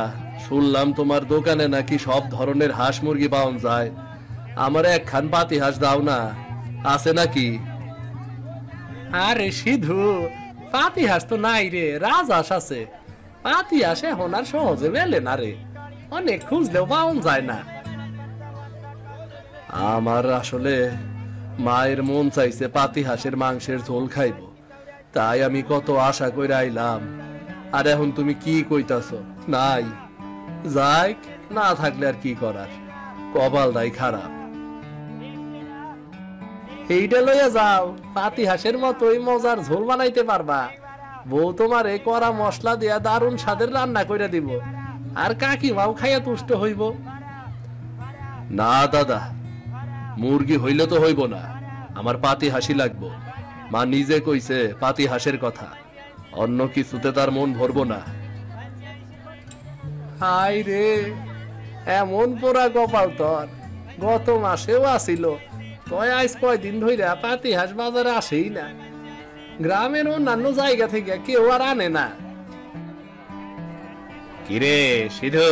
শুনলাম তোমার দোকানে নাকি সব ধরনের হাঁস মুরগি পাওয়া যায়। আমার একখান পাতি হাঁস দাও না, আছে নাকি? আরে সিধু, পাতি হাঁস তো নাই রে, রাজহাঁস আছে। পাতি হাঁস এখন আর সহজে মেলে না রে, অনেক খুঁজলেও পাওয়া যায় না। আমার আসলে মায়ের মন চাইছে পাতি হাঁসের মাংসের ঝোল খাইব, তাই আমি কত আশা কইরা আইলাম। আর এখন তুমি কি কইতাছ? নাই, যাই না থাকলে আর কি করার, কপালটাই খারাপ। এইটা লইয়া যাও, পাতি হাঁসের মতোই মজার ঝোল বানাইতে পারবা। বউ তোমারে কড়া মশলা দিয়া দারুণ স্বাদের রান্না কইরা দিব, আর কাকিমাও খাইয়া তুষ্ট হইব। না দাদা, মুরগি হইলে তো হইব না, আমার পাতি হাসি লাগবো। মা নিজে কইছে পাতি হাঁসের কথা, অন্য কিছুতে তার মন ভরবো না। হাই রে, এমন পোড়া কপাল তোর! গত মাসেও আসিল, তয় আজ কয়দিন ধইরা পাতি হাঁস বাজারে আসেই না। গ্রামের অন্যান্য জায়গা থেকে কেউ আর আনে না। কিরে সিধু,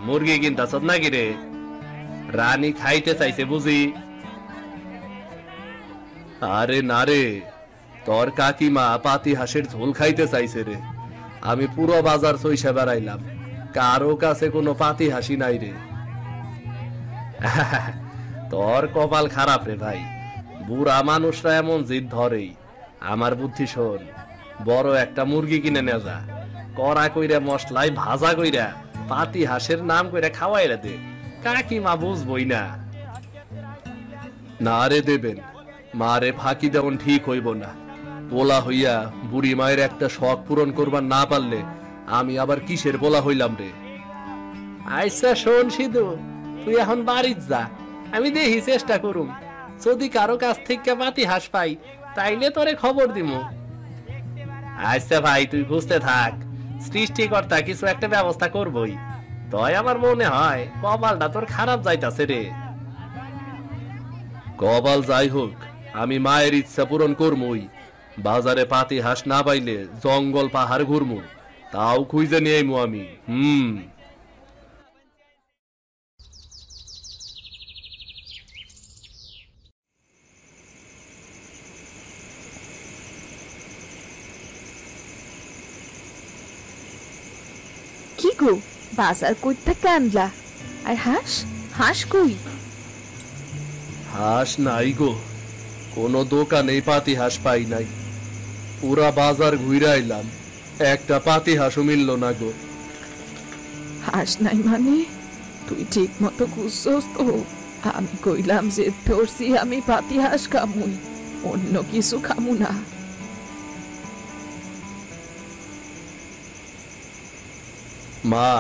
মুরগি কিনতাছ না কিরে? রানী খাইতে চাইছে বুঝি? আরে না রে, তোর কাকিমা পাতি হাঁসের ঝোল খাইতে চাইছে রে। আমি পুরো বাজার চইসা বেড়াইলাম, কারো কাছে কোনো পাতি হাসি নাই রে। তোর কপাল খারাপ রে ভাই, বুড়া মানুষরা এমন জিদ ধরেই। আমার বুদ্ধি শোন, বড় একটা মুরগি কিনে নে যা, কড়া কইরা মশলায় ভাজা কইরা পাতি হাঁসের নাম কইরা খাওয়াইরা দে, কাকিমা বুঝবই না। না রে দেবেন, মারে ফাঁকি দেওয়ান ঠিক হইব না। পোলা হইয়া বুড়ি মায়ের একটা শখ পূরণ করবার না পারলে আমি আবার কিসের পোলা হইলাম রে? আচ্ছা শোন সিধু, তুই এখন বাড়ির যা, আমি দেখি চেষ্টা করুম। যদি কারো কাছ থেকে পাতি হাঁস পাই তাইলে তোরে খবর দিমু। আচ্ছা ভাই, তুই বুঝতে থাক, সৃষ্টিকর্তা কিছু একটা ব্যবস্থা করবই। তয় আমার মনে হয় কপালটা তোর খারাপ যাইতাছে রে। কপাল যাই হোক, আমি মায়ের ইচ্ছা পূরণ করমুই। বাজারে পাতি হাঁস না পাইলে জঙ্গল পাহাড় ঘুরমু, তাও খুঁজে নিয়ে আইমু আমি। কি গো, বাজার কই থেকে আনলা? আর হাঁস, হাঁস কই? হাঁস নাই গো, কোনো দোকানে পাতি হাঁস পাই নাই। পুরা বাজার ঘুরে আইলাম, একটা পাতি হাঁসও মিলল না গো। হাঁস নাই মানে? তুই ঠিক মতো খুঁজছস তো? আমি কইলাম যে ধরছি আমি পাতি হাঁস খামুই, অন্য কিছু খামু না। মা,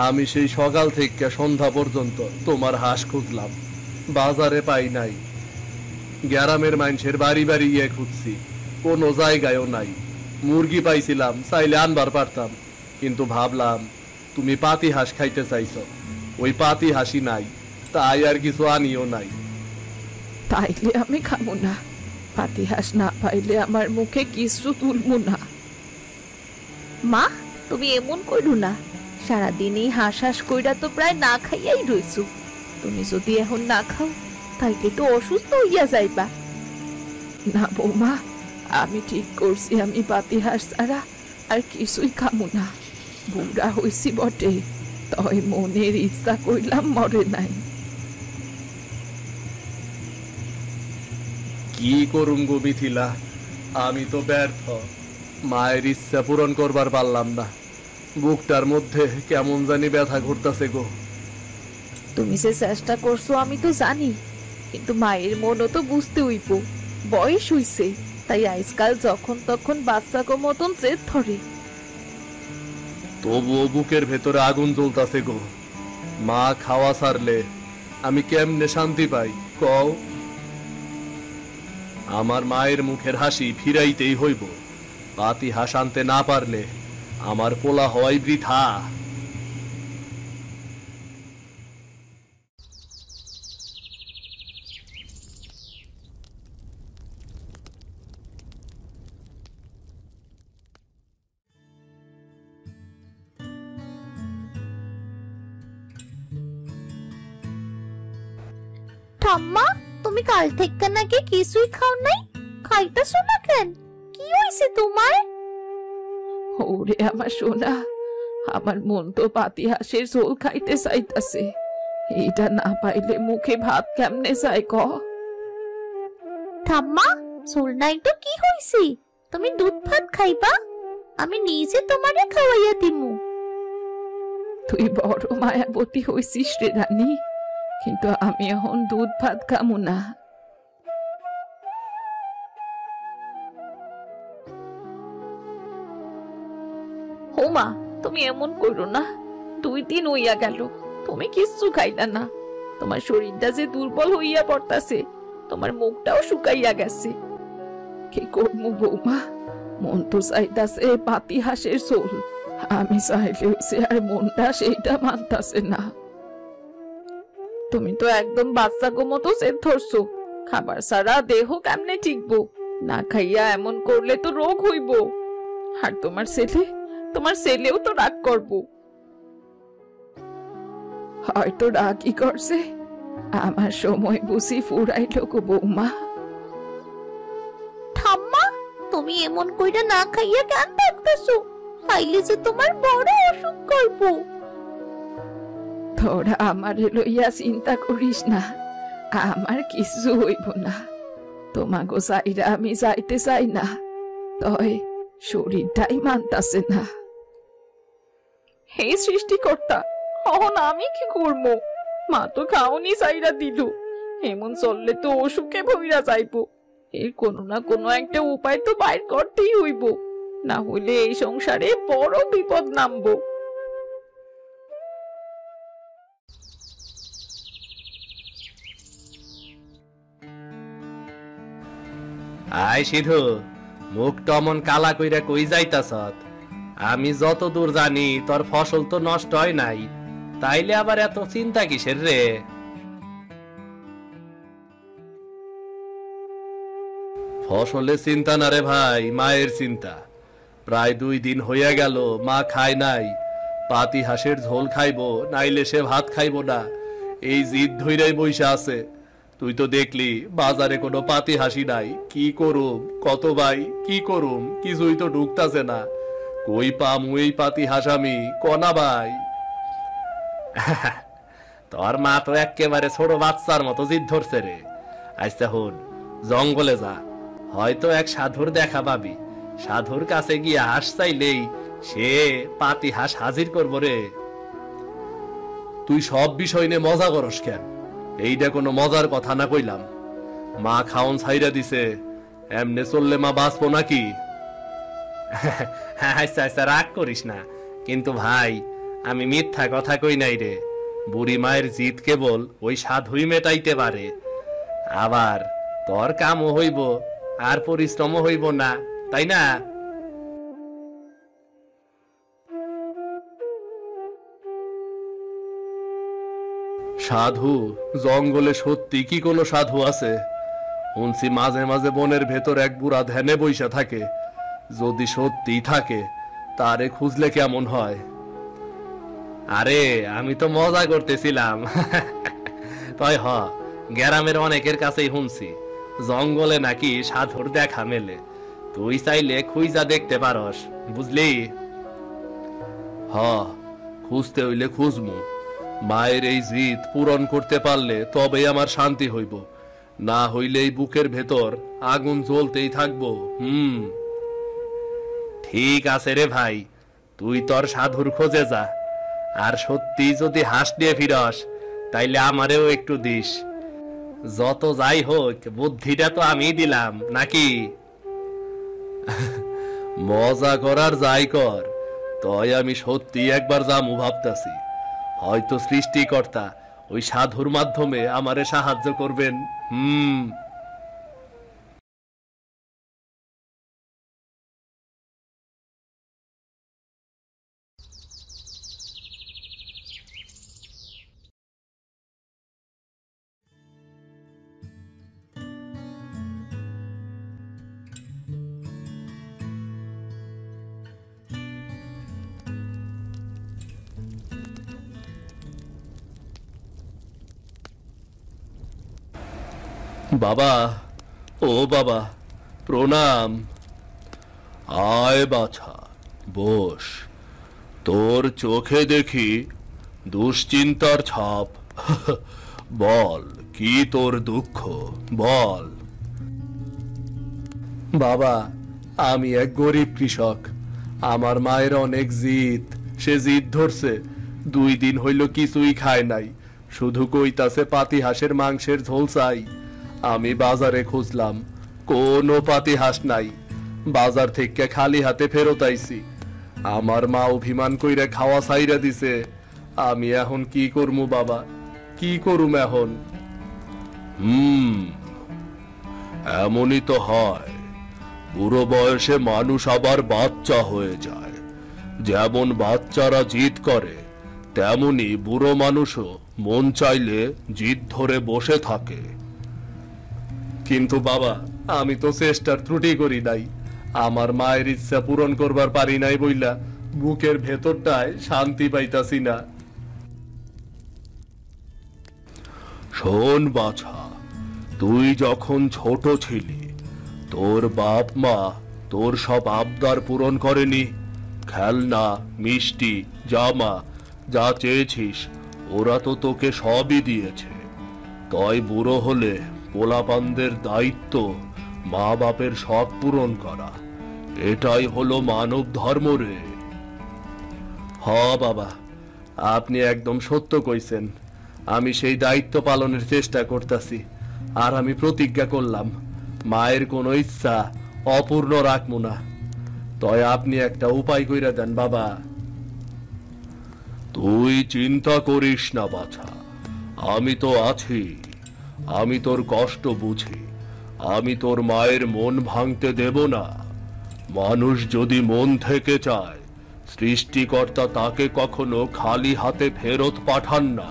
আমি সেই সকাল থেকে সন্ধ্যা পর্যন্ত তোমার হাঁস খুঁজলাম, বাজারে পাই নাই। গ্রামের মানুষের বাড়ি বাড়ি গিয়ে খুঁজছি, কোনো জায়গায়ও নাই। মুরগি পাইছিলাম, চাইলে আনবার পারতাম, কিন্তু ভাবলাম তুমি পাতি হাঁস খাইতে চাইছ, ওই পাতি হাঁসি নাই, তাই আর কিছু আনিও নাই। তাইলে আমি খামু না, পাতি হাঁস না পাইলে আমার মুখে কিছু তুলমু না। মা, তুমি এমন কইরো না, সারাদিন এই হাঁস হাঁস কইরা তো প্রায় না খাইয়াই রইছো। তুমি যদি এখন না খাও তাইলে তো অসুস্থ হইয়া যাইবা। না বৌমা, আমি ঠিক করছি আমি পাতি হাঁস ছাড়া আর কিছুই খামু না। বুড়া হইছি বটে, তয় মনের ইচ্ছা কইলাম মরে নাই। কি করুম গো মিথিলা, আমি তো ব্যর্থ। মায়ের ইচ্ছা পূরণ করবার পারলাম না, বুকটার মধ্যে কেমন জানি ব্যথা ঘুরতাছে গো। তুমি যে চেষ্টা করছো আমি তো জানি, কিন্তু মায়ের মনও তো বুঝতে হইব, বয়স হইছে, তাই আজকাল যখন তখন বাচ্চাকে মতন জেদ ধরে। তবুও বুকের ভেতরে আগুন জ্বলতাছে গো। মা খাওয়া ছাড়লে আমি কেমনে শান্তি পাই কও? আমার মায়ের মুখের হাসি ফিরাইতেই হইব। পাতি হাঁস আনতে না পারলে আমার পোলা হওয়াই বৃথা। ঠাম্মা, তুমি কাল থেকে নাকি কিছুই খাও নাই? খাইতেছো না কেন? কি হইছে তোমার? ওরে আমার সোনা, আমার মন তো পাতি হাঁসের ঝোল খাইতে চাইতাছে। এইটা না পাইলে মুখে ভাত কেমনে যায় ক? ঠাম্মা, ঝোল নাই তো কি হইছে? তুমি দুধ ভাত খাইবা? আমি নিজে তোমারে খাওয়াইয়া দিমু। তুই বড় মায়াবতী হইছিস রে রানী, কিন্তু আমি এখন দুধ ভাত খামু না। হোমা, তুমি এমন করো না। 2 দিন হইয়া গেল তুমি কিচ্ছু খাইলা না। তোমার শরীরটা যে দুর্বল হইয়া পড়তাছে, তোমার মুখটাও শুকাইয়া গেছে। কি করবো বৌমা, মন তো চাইতাছে পাতি হাঁসের ঝোল, আমি চাইলে হইছে আর মনটা সেইটা মানতাছে না। তুমি তো একদম বাচ্চাগো মতো জেদ ধরছো। খাবার ছাড়া দেহ কেমনে টিকবো? না খাইয়া এমন করলে তো রোগ হইব। আর তোমার ছেলেও তো রাগ করবো। হয়তো রাগই করছে, আমার সময় বুঝি ফুরাইল গো বৌমা। ঠাম্মা, তুমি এমন কইরা না খাইয়া কেন থাকতেছো? খাইলে যে তোমার বড় অসুখ করবো। তোরা আমার লইয়া চিন্তা করিস না, আমার কিছু হইব না। তোমাগো চাইরা আমি যাইতে চাই না, তয় শরীরটাই মানতাছে না। হে সৃষ্টিকর্তা, এখন আমি কি করব? মা তো খাওনি চাইরা দিল, এমন চললে তো অসুখে ভইরা যাইব। এর কোনো না কোনো একটা উপায় তো বাইর করতেই হইব, না হইলে এই সংসারে বড় বিপদ নামবো। আয় সিধু, মুখটা অমন কালা কইরা কই যাইতাছত? আমি যত দূর জানি তোর ফসল তো নষ্ট হয় নাই, তাইলে আবার এত চিন্তা কিসের রে? ফসলের চিন্তা না রে ভাই, মায়ের চিন্তা। প্রায় 2 দিন হইয়া গেল মা খায় নাই। পাতি হাঁসের ঝোল খাইবো, নাইলে সে ভাত খাইবো না, এই জিদ ধইরাই বইসা আছে। তুই তো দেখলি বাজারে কোনো পাতি হাসি নাই। কি করুম কত ভাই, কি করুম কিছুই তো ঢুকতাছে না। কই পামু এই পাতি হাসামি কনা ভাই? তোর মা তো একেবারে ছোট বাচ্চার মতো জিদ ধরছে রে। আচ্ছা হন, জঙ্গলে যা, হয়তো এক সাধুর দেখা পাবি। সাধুর কাছে গিয়ে হাঁস চাইলেই সে পাতি হাঁস হাজির করবো রে। তুই সব বিষয় নিয়ে মজা করস কেন? এইটা কোনো মজার কথা না কইলাম। মা খাওন ছাইরা দিছে, এমনে চললে মা বাঁচবো নাকি? আচ্ছা আচ্ছা, রাগ করিস না। কিন্তু ভাই, আমি মিথ্যা কথা কই নাই রে। বুড়ি মায়ের জিদ কেবল ওই সাধুই মেটাইতে পারে। আবার তোর কামও হইব আর পরিশ্রমও হইব না, তাই না? সাধু জঙ্গলে সত্যি কি কোনো সাধু আছে? শুনছি মাঝে মাঝে বনের ভেতর এক বুড়া ধ্যানে বইসা থাকে। যদি সত্যি থাকে তারে খুঁজলে কেমন হয়? আরে আমি তো মজা করতেছিলাম। তাই গ্রামের অনেকের কাছেই শুনছি জঙ্গলে নাকি সাধুর দেখা মেলে। তুই চাইলে খুঁজা দেখতে পারস, বুঝলি? খুঁজতে হইলে খুঁজমু। মায়ের এই জিদ পূরণ করতে পারলে তবেই আমার শান্তি হইব, না হইলে এই বুকের ভেতর আগুন জ্বলতেই থাকবো। ঠিক আছে রে ভাই, তুই তোর সাধুর খোঁজে যা। আর সত্যি যদি হাঁস নিয়ে ফিরস তাইলে আমারেও একটু দিস। যত যাই হোক, বুদ্ধিটা তো আমি দিলাম নাকি? মজা করার যাই কর, তয় আমি সত্যি একবার যামু ভাবতাছি। হয়তো সৃষ্টিকর্তা ওই সাধুর মাধ্যমে আমারে সাহায্য করবেন। বাবা, ও বাবা, প্রণাম। আয় বাছা, বস। তোর চোখে দেখি দুশ্চিন্তার ছাপ। বল, কি তোর দুঃখ, বল। বাবা, আমি এক গরিব কৃষক। আমার মায়ের অনেক জিদ, সে জিদ ধরছে। 2 দিন হইল কিছুই খায় নাই, শুধু কইতাছে পাতি হাঁসের মাংসের ঝোল চাই। আমি বাজারে খুঁজলাম, কোনো পাতি হাঁস নাই। বাজার থেকে খালি হাতে ফেরত আইছি। আমার মা অভিমান কইরা খাওয়া ছাইরা দিছে। আমি এখন কি করমু বাবা, কি করুম এখন? এমনই তো হয়, বুড়ো বয়সে মানুষ আবার বাচ্চা হয়ে যায়। যেমন বাচ্চারা জিদ করে, তেমনি বুড়ো মানুষও মন চাইলে জিদ ধরে বসে থাকে। কিন্তু বাবা, আমি তো চেষ্টার ত্রুটি করি নাই। আমার মায়ের ইচ্ছা পূরণ করবার পারি নাই বইলা বুকের ভেতরটায় শান্তি পাইতাছি না। শোন বাছা, তুই যখন ছোট ছিলি, তোর বাপ মা তোর সব আবদার পূরণ করেনি? খেলনা, মিষ্টি, জামা, যা চেয়েছিস ওরা তো তোকে সবই দিয়েছে। তাই বুড়ো হলে পোলাপানদের দায়িত্ব মা বাপের শখ পূরণ করা। এটাই হলো মানব ধর্ম রে। হ বাবা, আপনি একদম সত্য কইছেন। আমি সেই দায়িত্ব পালনের চেষ্টা করতেছি। আর আমি প্রতিজ্ঞা করলাম, মায়ের কোনো ইচ্ছা অপূর্ণ রাখবো না। তাই আপনি একটা উপায় কইরা দেন বাবা। তুই চিন্তা করিস না বাছা, আমি তো আছি। আমি তোর কষ্ট বুঝি। আমি তোর মায়ের মন ভাঙতে দেব না। মানুষ যদি মন থেকে চায়, সৃষ্টিকর্তা তাকে কখনো খালি হাতে ফেরত পাঠান না।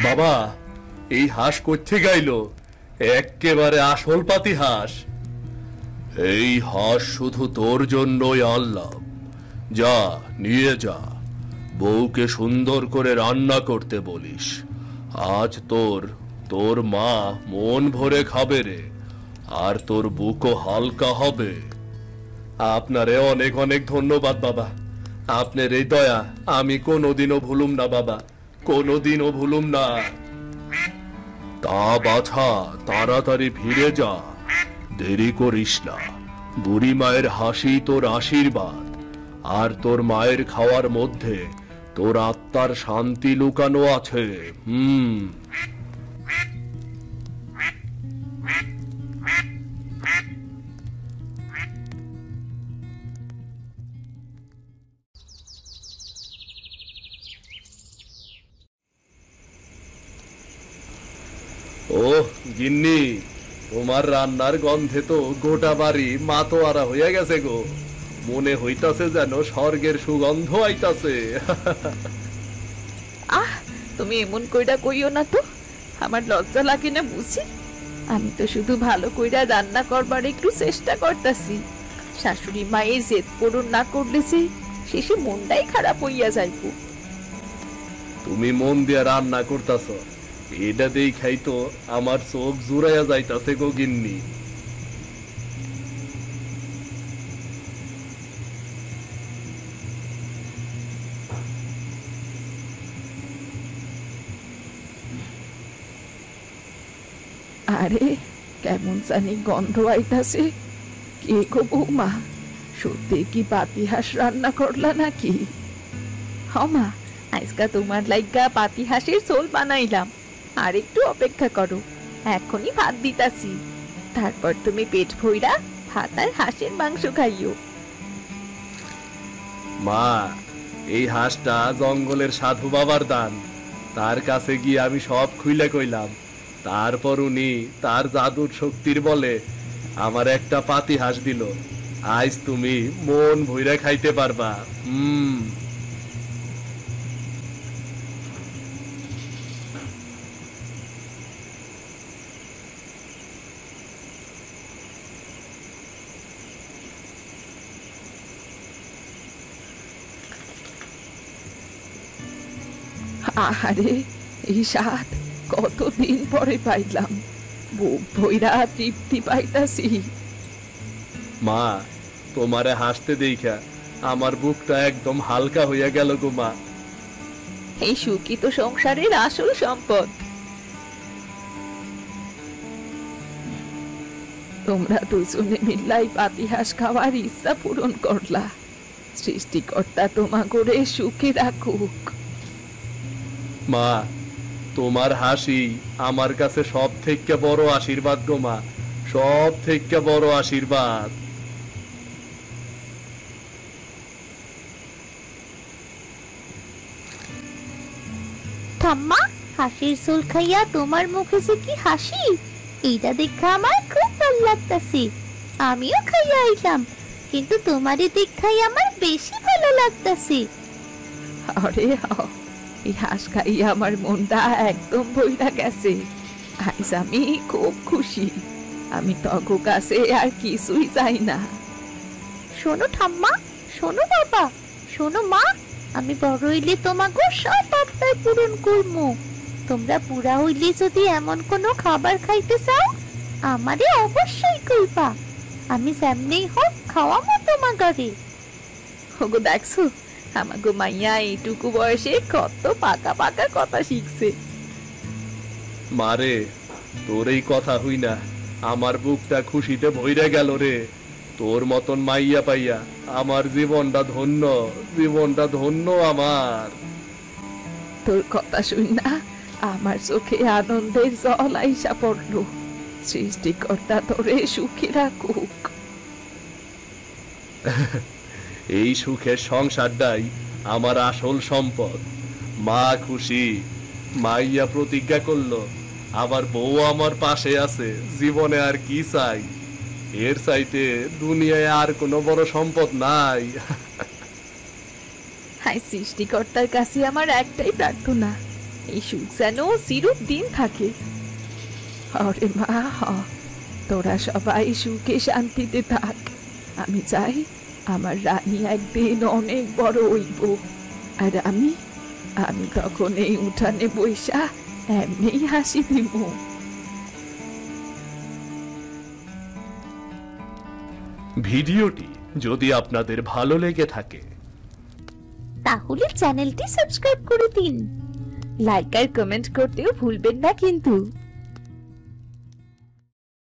বাবা, এই হাঁস কোথা গাইল? একেবারে আসল পাতি হাঁস। এই হাঁস শুধু তোর জন্যই আনলাম। যা, নিয়ে যা, বউকে সুন্দর করে রান্না করতে বলিস। আজ তোর মা মন ভরে খাবে রে, আর তোর বুকও হালকা হবে। আপনারে অনেক অনেক ধন্যবাদ বাবা। আপনার এই দয়া আমি কোনোদিনও ভুলুম না বাবা, কোনোদিনও ভুলুম না। তা বাছা, তাড়াতাড়ি ফিরে যা, দেরি করিস না। বুড়ি মায়ের হাসি তোর আশীর্বাদ, আর তোর মায়ের খাওয়ার মধ্যে তোর আত্মার শান্তি লুকানো আছে। ওহ গিন্নি, তোমার রান্নার গন্ধে তো গোটা বাড়ি মাতোয়ারা হইয়া গেছে গো। মনে হইতাছে যেন স্বর্গের সুগন্ধ আইতাছে। আহ, তুমি এমন কইরা কইও না তো, আমার লজ্জা লাগে না বুঝি? আমি তো শুধু ভালো কইরা রান্না করবার একটু চেষ্টা করতাছি। শাশুড়ি মায়ের জেদ পূরণ না করলে যে শেষে মনটাই খারাপ হইয়া যাইব। তুমি মন দিয়া রান্না করতাছ, এটা দেখাই তো আমার চোখ জুড়াইয়া যাইতাছে গো গিন্নি। আরে, কেমন জানি গন্ধ আইতাছে। কে গো বৌমা, সত্যি কি পাতি হাঁস রান্না করলা নাকি? হমা, আজকা তোমার লাইগা পাতি হাঁসের ঝোল বানাইলাম। আর একটু অপেক্ষা করো, এখনই ভাত দিতাছি। তারপর তুমি পেট ভইরা ভাত আর হাঁসের মাংস খাইও। মা, এই হাঁসটা জঙ্গলের সাধু বাবার দান। তার কাছে গিয়ে আমি সব খুইলে কইলাম। তারপর উনি তার জাদুর শক্তির বলে আমার একটা পাতি হাঁস দিল। আজ তুমি মন ভইরা খাইতে পারবা। আহারে, এই স্বাদ কতদিন পরে পাইলাম। বুক ভইরা তৃপ্তি পাইতাছি। মা, তোমারে হাসতে দেখা আমার বুকটা একদম হালকা হইয়া গেল গো মা। এই সুখী তো সংসারের আসল সম্পদ। তোমরা দুজনে মিল্লাই পাতিহাস খাওয়ার ইচ্ছা পূরণ করলা। সৃষ্টিকর্তা তোমা করে সুখে রাখুক। মা, তোমার হাসি আমার কাছে সব থেকে বড় আশীর্বাদ গো মা, সব থেকে বড় আশীর্বাদ। ঠাম্মা, হাসির ঝোল খাইয়া তোমার মুখে যে কি হাসি, এইটা দেখা আমার খুব ভালো লাগতাছে। আমিও খাইয়া আইলাম, কিন্তু তোমারে দেখাই আমার বেশি ভালো লাগতাছে। আরে এই হাঁস খাইয়া আমার মনটা একদম ভইরা গেছে। আজ আমি খুব খুশি। আমি তগো কাছে আর কিছুই চাই না। শোনো ঠাম্মা, শোনো বাবা, শোনো মা, আমি বড় হইলে তোমাকে সব আবদার পূরণ করবো। তোমরা বুড়া হইলে যদি এমন কোনো খাবার খাইতে চাও, আমারে অবশ্যই কইবা। আমি সামনেই হোক খাওয়াবো তোমাকে। ওগো দেখছো, আমাগো মাইয়া এইটুকু বয়সে কত পাকা পাকা কথা শিখছে। মারে, তোর এই কথা হই না আমার বুকটা খুশিতে ভইরা গেল রে। তোর মতন মাইয়া পাইয়া আমার জীবনটা ধন্য, জীবনটা ধন্য আমার। তোর কথা শুন না আমার চোখে আনন্দের জল আইসা পড়লো। সৃষ্টিকর্তা তোরে সুখী রাখুক। এই সুখের সংসারটাই আমার আসল সম্পদ। মা খুশি, মাইয়া প্রতিজ্ঞা করলো, আবার বউ আমার পাশে আছে। জীবনে আর কি চাই? এর চাইতে দুনিয়ায় আর কোনো বড় সম্পদ নাই। হাই, সৃষ্টিকর্তার কাছে আমার একটাই প্রার্থনা, এই সুখ যেন চিরদিন থাকে। আরে মা, তোরা সবাই সুখে শান্তিতে থাক। আমি চাই আমার রানী একদিন অনেক বড় হইব, আর আমি তখন এই উঠানে বইসা এমনি হাসি দিব। ভিডিওটি যদি আপনাদের ভালো লেগে থাকে তাহলে চ্যানেলটি সাবস্ক্রাইব করে দিন। লাইক আর কমেন্ট করতেও ভুলবেন না কিন্তু।